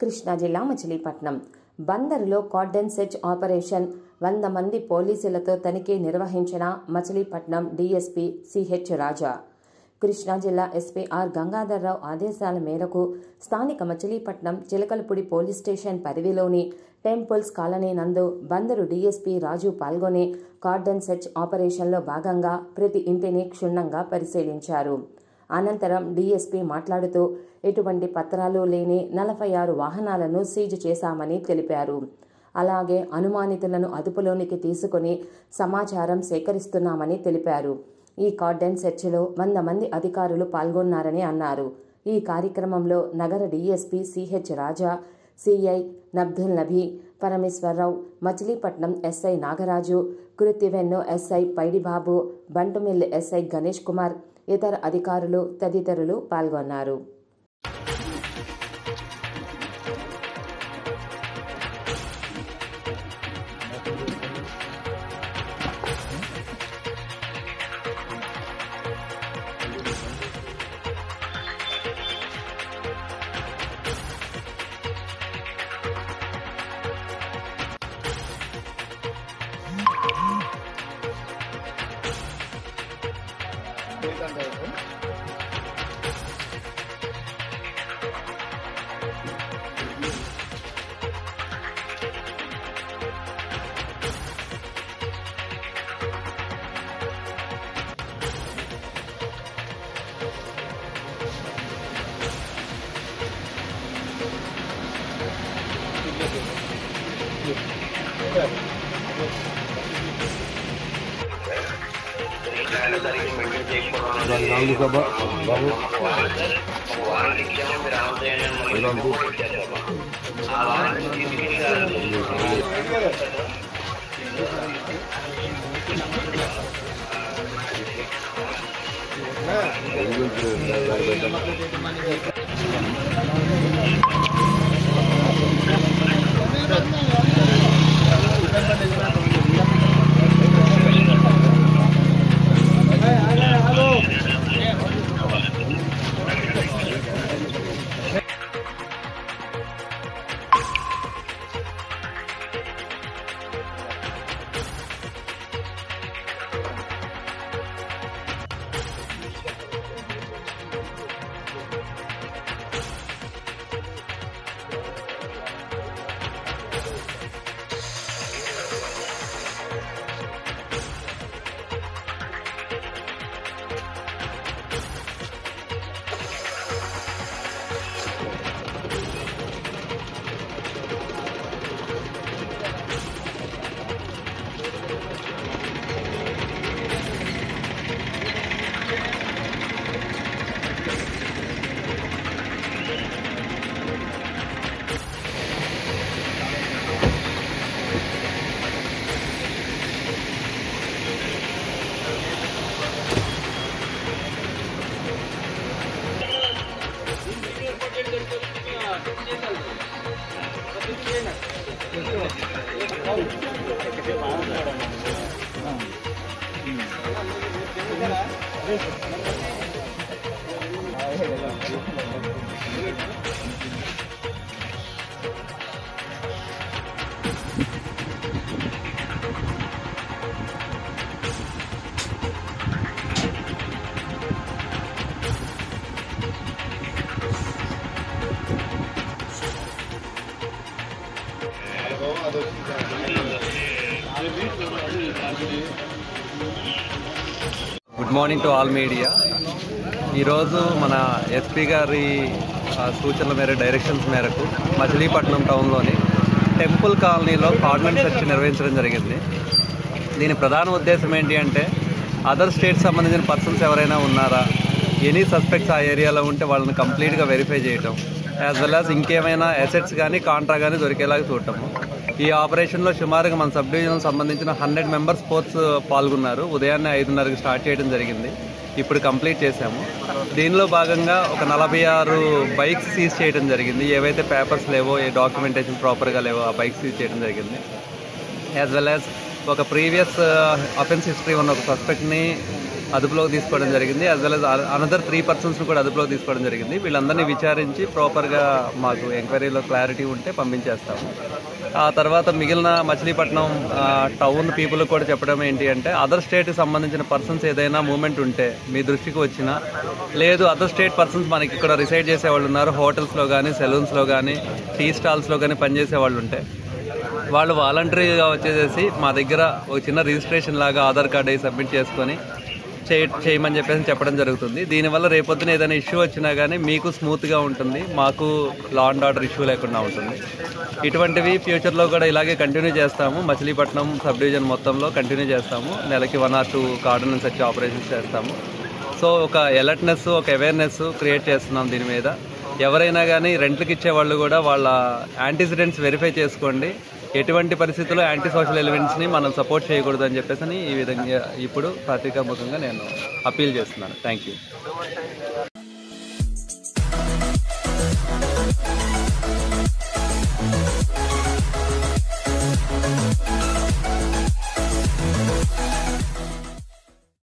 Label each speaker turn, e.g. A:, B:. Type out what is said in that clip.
A: కృష్ణా జిల్లా Machilipatnam బందరులో cordon search operation 100 మంది పోలీసులతో తనిఖీ నిర్వహించిన మచిలీపట్నం డీఎస్పీ సిహెచ్ రాజా. కృష్ణా జిల్లా ఎస్పీ ఆర్ గంగాధర్రావు ఆదేశాల మేరకు స్థానిక మచిలీపట్నం చిలకలపూడి పోలీస్ స్టేషన్ పరిధిలోని టెంపుల్స్ కాలనీ నందు బందరు డీఎస్పీ రాజు పాల్గొని కార్డన్ సెర్చ్ ఆపరేషన్లో భాగంగా ప్రతి ఇంటిని క్షుణ్ణంగా పరిశీలించారు. అనంతరం డీఎస్పీ మాట్లాడుతూ ఎటువంటి పత్రాలు లేని 46 వాహనాలను సీజ్ చేశామని తెలిపారు. అలాగే అనుమానితులను అదుపులోనికి తీసుకుని సమాచారం సేకరిస్తున్నామని తెలిపారు. ఈ కార్డన్ సెర్చ్లో 100 మంది అధికారులు పాల్గొన్నారని అన్నారు. ఈ కార్యక్రమంలో నగర DSP CH Raja, CI Abdul Nabi, Parameswara Rao, Machilipatnam SI Nagaraju, Kruthivennu SI Paidibabu, Bantumilli SI Ganesh Kumar, ఇతర అధికారులు తదితరులు పాల్గొన్నారు.
B: Good morning to all media. ఈరోజు మన ఎస్పీ గారి సూచనల మేరకు, డైరెక్షన్స్ మేరకు మచిలీపట్నం టౌన్లోని టెంపుల్ కాలనీలో కార్డన్ సెర్చ్ నిర్వహించడం జరిగింది. దీని ప్రధాన ఉద్దేశం ఏంటి అంటే అదర్ స్టేట్స్ సంబంధించిన పర్సన్స్ ఎవరైనా ఉన్నారా, ఎనీ సస్పెక్ట్స్ ఆ ఏరియాలో ఉంటే వాళ్ళని కంప్లీట్గా వెరిఫై చేయటం, యాజ్ వెల్ యాజ్ ఇంకేమైనా అసెట్స్ కానీ కాంట్రా కానీ దొరికేలాగా చూడటము. ఈ ఆపరేషన్లో సుమారుగా మన సబ్ డివిజన్ సంబంధించిన 100 మెంబర్స్ స్పోర్ట్స్ పాల్గొన్నారు. ఉదయాన్నే 5:30కి స్టార్ట్ చేయడం జరిగింది. ఇప్పుడు కంప్లీట్ చేశాము. దీనిలో భాగంగా ఒక 46 బైక్స్ సీజ్ చేయడం జరిగింది. ఏవైతే పేపర్స్ లేవో, ఏ డాక్యుమెంటేషన్ ప్రాపర్గా లేవో ఆ బైక్స్ సీజ్ చేయడం జరిగింది. యాజ్ వెల్ యాజ్ ఒక ప్రీవియస్ అఫెన్స్ హిస్టరీ ఉన్న ఒక సస్పెక్ట్ని అదుపులోకి తీసుకోవడం జరిగింది. As well as another 3 persons కూడా అదుపులోకి తీసుకోవడం జరిగింది. వీళ్ళందరినీ విచారించి ప్రాపర్గా మాకు ఎంక్వైరీలో క్లారిటీ ఉంటే పంపించేస్తాము. ఆ తర్వాత మిగిలిన మచిలీపట్నం టౌన్ పీపుల్ కూడా చెప్పడం ఏంటి అంటే, అదర్ స్టేట్కి సంబంధించిన పర్సన్స్ ఏదైనా మూమెంట్ ఉంటే మీ దృష్టికి వచ్చినా, లేదు అదర్ స్టేట్ పర్సన్స్ మనకి ఇక్కడ రిసైడ్ చేసేవాళ్ళు ఉన్నారు, హోటల్స్లో కానీ, సెలూన్స్లో కానీ, టీ స్టాల్స్లో కానీ పనిచేసే వాళ్ళు ఉంటే వాళ్ళు వాలంటరీగా వచ్చేసేసి మా దగ్గర ఒక చిన్న రిజిస్ట్రేషన్ లాగా ఆధార్ కార్డు అవి సబ్మిట్ చేసుకొని చేయమని చెప్పడం జరుగుతుంది. దీనివల్ల రేపొద్దున ఏదైనా ఇష్యూ వచ్చినా కానీ మీకు స్మూత్గా ఉంటుంది, మాకు లా అండ్ ఆర్డర్ ఇష్యూ లేకుండా ఉంటుంది. ఇటువంటివి ఫ్యూచర్లో కూడా ఇలాగే కంటిన్యూ చేస్తాము. మచిలీపట్నం సబ్ డివిజన్ మొత్తంలో కంటిన్యూ చేస్తాము. నెలకి 1 or 2 కార్డన్ సెర్చ్ ఆపరేషన్స్ చేస్తాము. సో ఒక అలర్ట్నెస్, ఒక అవేర్నెస్ క్రియేట్ చేస్తున్నాం దీని మీద. ఎవరైనా కానీ రెంట్లకు ఇచ్చేవాళ్ళు కూడా వాళ్ళ యాంటీసిడెంట్స్ వెరిఫై చేసుకోండి. ఎటువంటి పరిస్థితుల్లో యాంటీ సోషల్ ఎలిమెంట్స్ని మనం సపోర్ట్ చేయకూడదు అని చెప్పేసి ఈ విధంగా ఇప్పుడు పత్రికాముఖంగా నేను అప్పీల్ చేస్తున్నాను. Thank you.